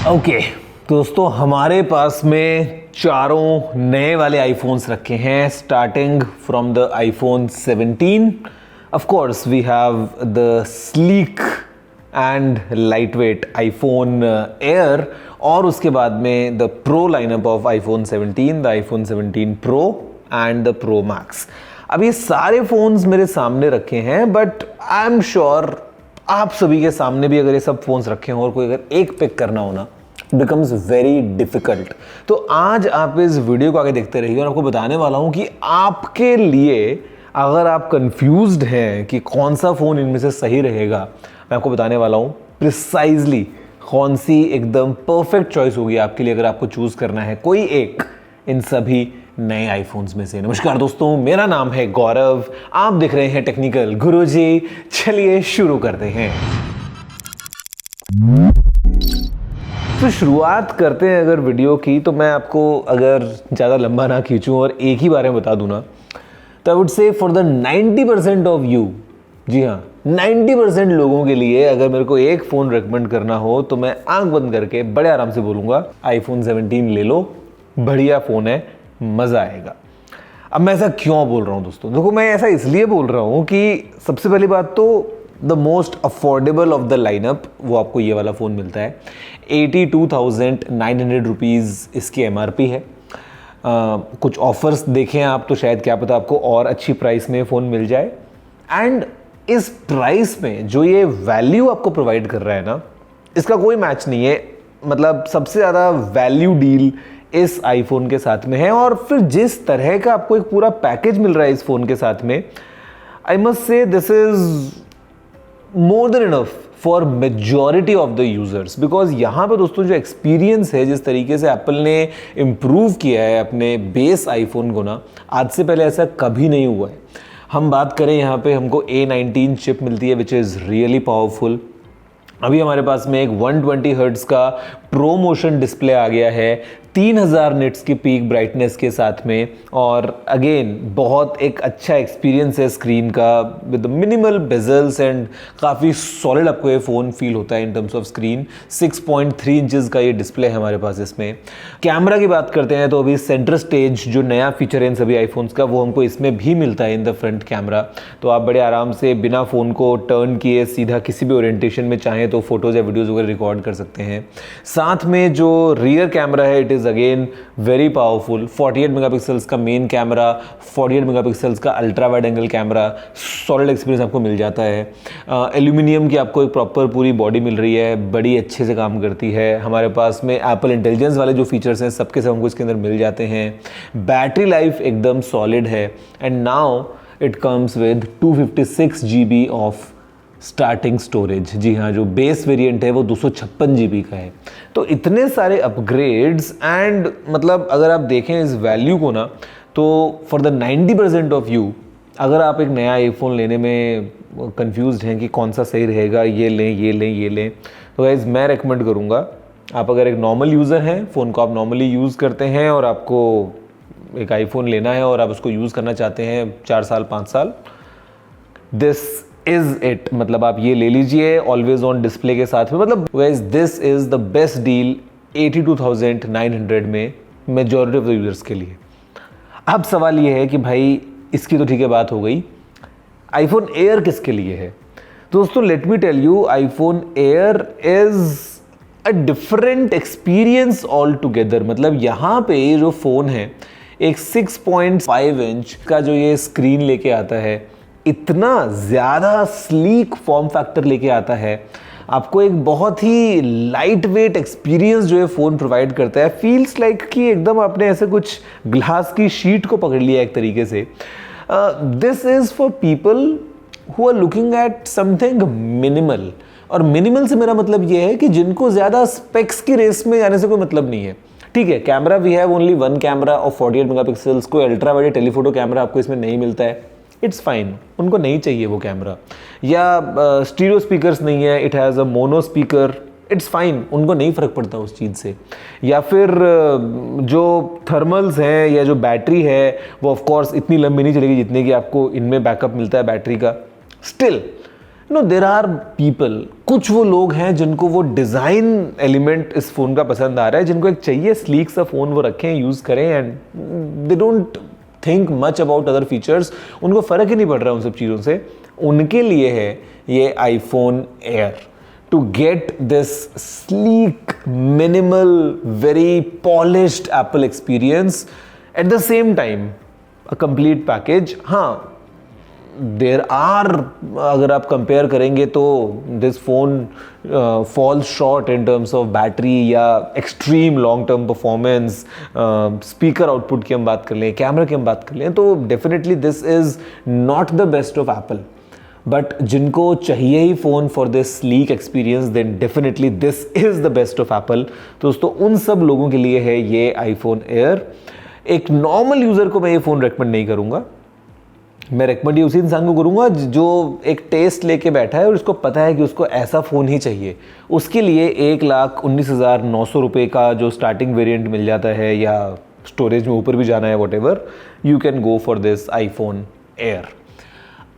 Okay दोस्तों, हमारे पास में चारों नए वाले आईफोन्स रखे हैं starting from the iPhone 17. Of course we have the sleek and light weight iPhone Air और उसके बाद में the pro lineup of iPhone 17, the iPhone 17 pro and the pro max. अब ये सारे फोन्स मेरे सामने रखे हैं, बट आई एम श्योर आप सभी के सामने भी अगर ये सब फोन्स रखे हों और कोई अगर एक पिक करना हो ना, बिकम्स वेरी डिफिकल्ट. तो आज आप इस वीडियो को आगे देखते रहिए और आपको बताने वाला हूं कि आपके लिए अगर आप कंफ्यूज्ड हैं कि कौन सा फ़ोन इनमें से सही रहेगा, मैं आपको बताने वाला हूं प्रिसाइजली कौन सी एकदम परफेक्ट चॉइस होगी आपके लिए अगर आपको चूज़ करना है कोई एक इन सभी नए आईफोन्स में से. नमस्कार दोस्तों, मेरा नाम है गौरव, आप देख रहे हैं टेक्निकल गुरुजी. चलिए शुरू करते हैं. तो शुरुआत करते हैं अगर वीडियो की, तो मैं आपको अगर ज़्यादा लंबा ना खींचूं और एक ही बारे में बता दूं ना, तो I would say for the 90% of you, जी हाँ 90% लोगों के लिए अगर मेरे को एक फ़ोन रिकमेंड करना हो तो मैं आंख बंद करके बड़े आराम से बोलूँगा आईफोन 17 ले लो, बढ़िया फ़ोन है, मज़ा आएगा. अब मैं ऐसा क्यों बोल रहा हूँ दोस्तों? देखो, मैं ऐसा इसलिए बोल रहा हूँ कि सबसे पहली बात तो the most affordable of the lineup वो आपको ये वाला फ़ोन मिलता है. 82,900 रुपीज़ इसकी MRP है. कुछ ऑफर्स देखें आप तो शायद क्या पता आपको और अच्छी प्राइस में फ़ोन मिल जाए. एंड इस प्राइस में जो ये वैल्यू आपको प्रोवाइड कर रहा है ना, इसका कोई मैच नहीं है. मतलब सबसे ज़्यादा वैल्यू डील इस आईफोन के साथ में है. और फिर जिस तरह का आपको एक पूरा पैकेज मिल रहा है इस फ़ोन के साथ में, I must say this is more than enough for majority of the users. Because यहाँ पे दोस्तों जो एक्सपीरियंस है, जिस तरीके से एप्पल ने इम्प्रूव किया है अपने बेस आईफोन को ना, आज से पहले ऐसा कभी नहीं हुआ है. हम बात करें यहाँ पे हमको A19 चिप मिलती है विच इज़ रियली पावरफुल. अभी हमारे पास में एक 120 हर्ट्ज़ का प्रो मोशन डिस्प्ले आ गया है 3000 निट्स की पीक ब्राइटनेस के साथ में. और अगेन बहुत एक अच्छा एक्सपीरियंस है स्क्रीन का विद मिनिमल बेजल्स एंड काफ़ी सॉलिड आपको ये फ़ोन फील होता है इन टर्म्स ऑफ स्क्रीन. 6.3 इंचज़ का ये डिस्प्ले है हमारे पास इसमें. कैमरा की बात करते हैं तो अभी सेंटर स्टेज जो नया फीचर है इन सभी आईफोन्स का, वो हमको इसमें भी मिलता है इन द फ्रंट कैमरा. तो आप बड़े आराम से बिना फ़ोन को टर्न किए सीधा किसी भी ओरिएंटेशन में चाहें तो फोटोज़ या वीडियोज़ वगैरह रिकॉर्ड कर सकते हैं. साथ में जो रियर कैमरा है it is again very powerful. 48 megapixels का मेन कैमरा, 48 मेगापिक्सल्स का ultra wide angle camera, solid experience आपको मिल जाता है. एल्यूमिनियम की आपको एक प्रॉपर पूरी बॉडी मिल रही है, बड़ी अच्छे से काम करती है. हमारे पास में एप्पल इंटेलिजेंस वाले जो फीचर्स हैं सबके सब हमको इसके अंदर मिल जाते हैं. बैटरी लाइफ एकदम सॉलिड है. And now it comes with 256 GB of starting storage. जी हाँ, जो बेस वेरिएंट है वो 256 GB का है. तो इतने सारे अपग्रेड्स एंड मतलब अगर आप देखें इस वैल्यू को ना, तो फॉर द 90% ऑफ यू, अगर आप एक नया आईफोन लेने में कंफ्यूज्ड हैं कि कौन सा सही रहेगा, ये लें ये लें ये लें, तो गाइस मैं रेकमेंड करूँगा, आप अगर एक नॉर्मल यूज़र हैं, फ़ोन को आप नॉर्मली यूज़ करते हैं और आपको एक आईफोन लेना है और आप उसको यूज़ करना चाहते हैं 4 साल 5 साल, दिस इज इट. मतलब आप ये ले लीजिए ऑलवेज ऑन डिस्प्ले के साथ में. मतलब guys this is the best deal 82,900 में मेजॉरिटी ऑफ द यूजर्स के लिए. अब सवाल ये है कि भाई इसकी तो ठीक है बात हो गई, आईफोन एयर किसके लिए है? दोस्तों let me tell you, iPhone Air is a different experience all together. मतलब यहाँ पे ये जो फ़ोन है एक 6.5 इंच का जो ये स्क्रीन लेके आता है, इतना ज़्यादा स्लीक फॉर्म फैक्टर लेके आता है, आपको एक बहुत ही लाइट वेट एक्सपीरियंस जो है फ़ोन प्रोवाइड करता है. फील्स लाइक कि एकदम आपने ऐसे कुछ ग्लास की शीट को पकड़ लिया एक तरीके से. This is for people who are looking at something minimal. और मिनिमल से मेरा मतलब ये है कि जिनको ज़्यादा स्पेक्स की रेस में जाने से कोई मतलब नहीं है. ठीक है, camera we have only one camera और 48 मेगापिक्सल्स. कोई अल्ट्रा वाइड टेलीफोटो कैमरा आपको इसमें नहीं मिलता है, इट्स फाइन. उनको नहीं चाहिए वो कैमरा. या स्टीरियो स्पीकर्स नहीं है, it has a mono speaker, it's fine. उनको नहीं फ़र्क पड़ता उस चीज़ से. या फिर जो थर्मल्स हैं या जो बैटरी है वो ऑफ कोर्स इतनी लंबी नहीं चलेगी जितने की आपको इनमें बैकअप मिलता है बैटरी का. Still no there are people, कुछ वो लोग हैं जिनको वो डिज़ाइन एलिमेंट इस फ़ोन का पसंद आ रहा है, जिनको एक चाहिए स्लीक सा फ़ोन वो रखें, यूज़ करें and they don't think much about other features, उनको फ़र्क ही नहीं पड़ रहा उन सब चीज़ों से। उनके लिए है ये iPhone air, to get this sleek, minimal, very polished Apple experience at the same time a complete package. हाँ, देर आर, अगर आप कंपेयर करेंगे तो this phone falls short in terms of battery या extreme long term performance, speaker output की हम बात कर लें, कैमरा की हम बात कर लें, तो definitely this is not the best of Apple. But जिनको चाहिए ही phone for this sleek experience, then definitely this is the best of Apple. तो दोस्तों उन सब लोगों के लिए है ये आईफोन एयर। एक नॉर्मल यूज़र को मैं ये फ़ोन रेकमेंड नहीं करूँगा। मैं रेकमेंड उसी इंसान को करूँगा जो एक टेस्ट लेके बैठा है और उसको पता है कि उसको ऐसा फ़ोन ही चाहिए। उसके लिए 1,19,900 रुपये का जो स्टार्टिंग वेरिएंट मिल जाता है, या स्टोरेज में ऊपर भी जाना है, what ever, you can go for this iPhone air.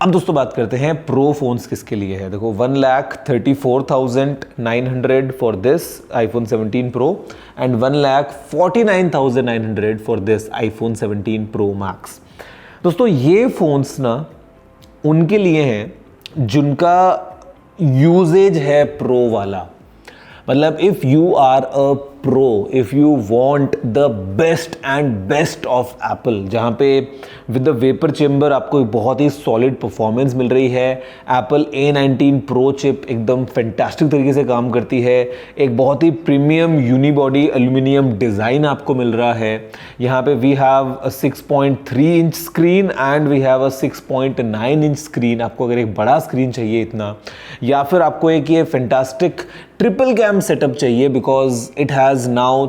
अब दोस्तों बात करते हैं प्रो फोन्स किसके लिए है। देखो 1,34,900 for this iPhone 17 pro and 1,49,900 for this iPhone 17 pro max. दोस्तों ये फ़ोन्स ना उनके लिए हैं जिनका यूजेज है प्रो वाला। मतलब if you are a pro, if you want the best and best of Apple, जहाँ पे विद द वेपर चेम्बर आपको एक बहुत ही सॉलिड परफॉर्मेंस मिल रही है, एप्पल A19 प्रो चिप एकदम फैंटास्टिक तरीके से काम करती है, एक बहुत ही प्रीमियम यूनिबॉडी एल्यूमिनियम डिज़ाइन आपको मिल रहा है। यहाँ पे we have a 6.3 inch screen and we have a 6.9 inch screen. आपको अगर एक बड़ा स्क्रीन चाहिए इतना, या फिर आपको एक ये फैंटास्टिक ट्रिपल कैम सेटअप चाहिए, बिकॉज इट हैज़ नाउ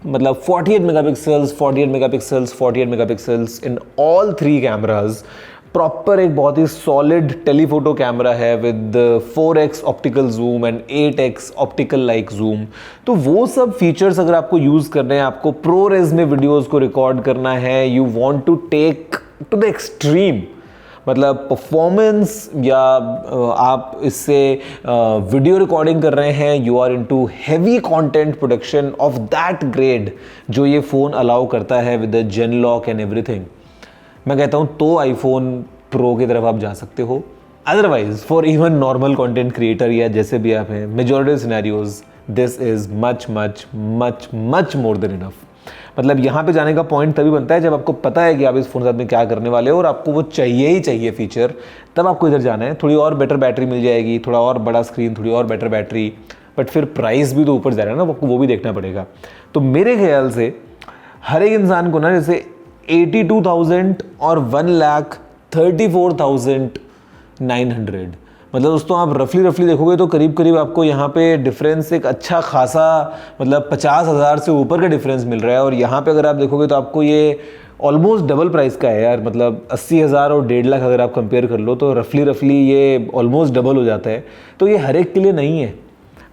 मतलब 48 megapixels, 48 megapixels, 48 megapixels in all 3 cameras. Proper एक बहुत ही सॉलिड टेलीफोटो कैमरा है with 4x optical zoom and 8x optical like zoom. तो वो सब फीचर्स अगर आपको यूज़ करने हैं, आपको प्रो रेज में वीडियोज़ को रिकॉर्ड करना है, you want to take to the extreme, मतलब परफॉर्मेंस, या आप इससे वीडियो रिकॉर्डिंग कर रहे हैं, you are into heavy content production of that grade जो ये फ़ोन अलाउ करता है with the genlock and everything, मैं कहता हूँ तो आईफोन प्रो की तरफ आप जा सकते हो। Otherwise for even normal content creator या जैसे भी आप हैं, majority scenarios this is much much much much more than enough. मतलब यहाँ पे जाने का पॉइंट तभी बनता है जब आपको पता है कि आप इस फ़ोन के साथ में क्या करने वाले हो और आपको वो चाहिए ही चाहिए फीचर, तब आपको इधर जाना है। थोड़ी और बेटर बैटरी मिल जाएगी, थोड़ा और बड़ा स्क्रीन, थोड़ी और बेटर बैटरी, बट फिर प्राइस भी तो ऊपर जा रहा है ना, आपको वो भी देखना पड़ेगा। तो मेरे ख्याल से हर एक इंसान को ना जैसे 82,000 और 1,34,900, मतलब दोस्तों आप रफली देखोगे तो करीब करीब आपको यहाँ पे डिफरेंस एक अच्छा खासा, मतलब 50,000 से ऊपर का डिफरेंस मिल रहा है। और यहाँ पे अगर आप देखोगे तो आपको ये ऑलमोस्ट डबल प्राइस का है यार, मतलब 80,000 और 1.5 लाख अगर आप कंपेयर कर लो तो रफली ये ऑलमोस्ट डबल हो जाता है। तो ये हर एक के लिए नहीं है।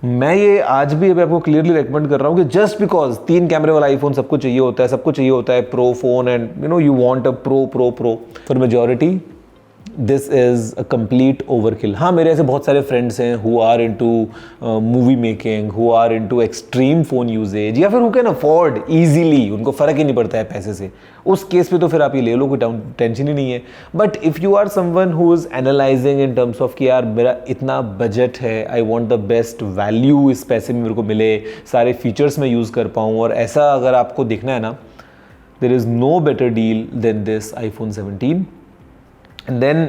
मैं ये आज भी अभी आपको क्लियरली रेकमेंड कर रहा हूँ कि जस्ट बिकॉज 3 कैमरे वाला आईफोन सबको चाहिए होता है, सबको चाहिए होता है pro phone, and you know you want a pro for majority, this is a complete overkill. हाँ, मेरे ऐसे बहुत सारे फ्रेंड्स हैं who are into movie making, who are into extreme phone usage, या फिर हु कैन अफोर्ड ईजीली, उनको फ़र्क ही नहीं पड़ता है पैसे से। उस केस पे तो फिर आप ये ले लो, कोई टेंशन ही नहीं है। But if you are someone who is analysing in terms of कि यार मेरा इतना बजट है, I want the best value इस पैसे में मेरे को मिले, सारे फीचर्स में यूज़ कर पाऊँ, और ऐसा अगर आपको देखना है ना, there is no better deal than this iPhone 17। And then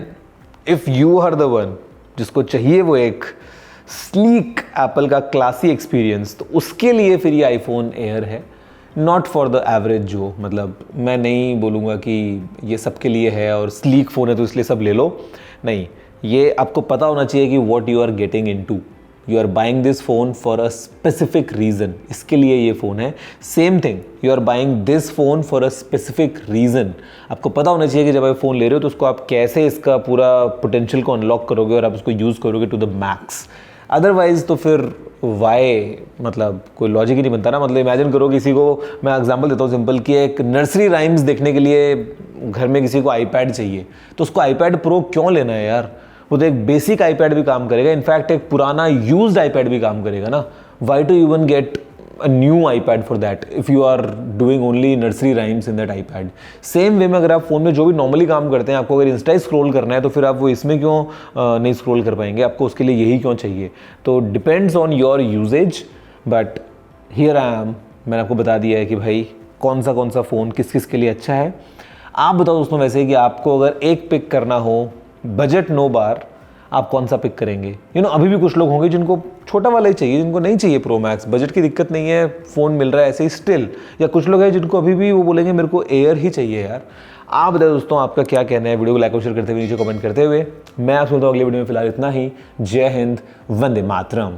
if you are the one जिसको चाहिए वो एक स्लीक एप्पल का क्लासी एक्सपीरियंस, तो उसके लिए फिर ये आईफोन एयर है, नॉट फॉर द एवरेज जो, मतलब मैं नहीं बोलूँगा कि ये सबके लिए है और स्लीक फ़ोन है तो इसलिए सब ले लो, नहीं। ये आपको पता होना चाहिए कि what you are getting into, you are buying this phone for a specific reason, इसके लिए ये फ़ोन है। Same thing, you are buying this phone for a specific reason. आपको पता होना चाहिए कि जब आप फ़ोन ले रहे हो तो उसको आप कैसे इसका पूरा पोटेंशियल को अनलॉक करोगे और आप उसको यूज़ करोगे टू द मैक्स। अदरवाइज तो फिर वाई, मतलब कोई लॉजिक ही नहीं बनता ना। मतलब इमेजिन करो किसी को, मैं एग्जांपल देता हूँ सिंपल, कि एक नर्सरी राइम्स देखने के लिए घर में किसी को आईपैड चाहिए, तो उसको आईपैड प्रो क्यों लेना है यार? वो तो एक बेसिक आईपैड भी काम करेगा, इनफैक्ट एक पुराना यूज्ड आईपैड भी काम करेगा ना। Why to even get a new iPad for that if you are doing only nursery rhymes in that iPad. Same way में अगर आप फ़ोन में जो भी नॉर्मली काम करते हैं, आपको अगर इंस्टा स्क्रॉल करना है तो फिर आप वो इसमें क्यों नहीं स्क्रॉल कर पाएंगे, आपको उसके लिए यही क्यों चाहिए। तो depends on your usage, but here I am, मैंने आपको बता दिया है कि भाई कौन सा फ़ोन किस किस के लिए अच्छा है। आप बताओ दोस्तों वैसे कि आपको अगर एक पिक करना हो, बजट नो बार, आप कौन सा पिक करेंगे। अभी भी कुछ लोग होंगे जिनको छोटा वाला ही चाहिए, जिनको नहीं चाहिए प्रो मैक्स, बजट की दिक्कत नहीं है, फ़ोन मिल रहा है ऐसे ही स्टिल। या कुछ लोग हैं जिनको अभी भी वो बोलेंगे मेरे को एयर ही चाहिए यार। आप बताओ दोस्तों आपका क्या कहना है। वीडियो को लाइक और शेयर करते हुए नीचे कमेंट करते हुए। मैं आप सुनता हूँ अगले वीडियो में, फिलहाल इतना ही। जय हिंद, वंदे मातरम।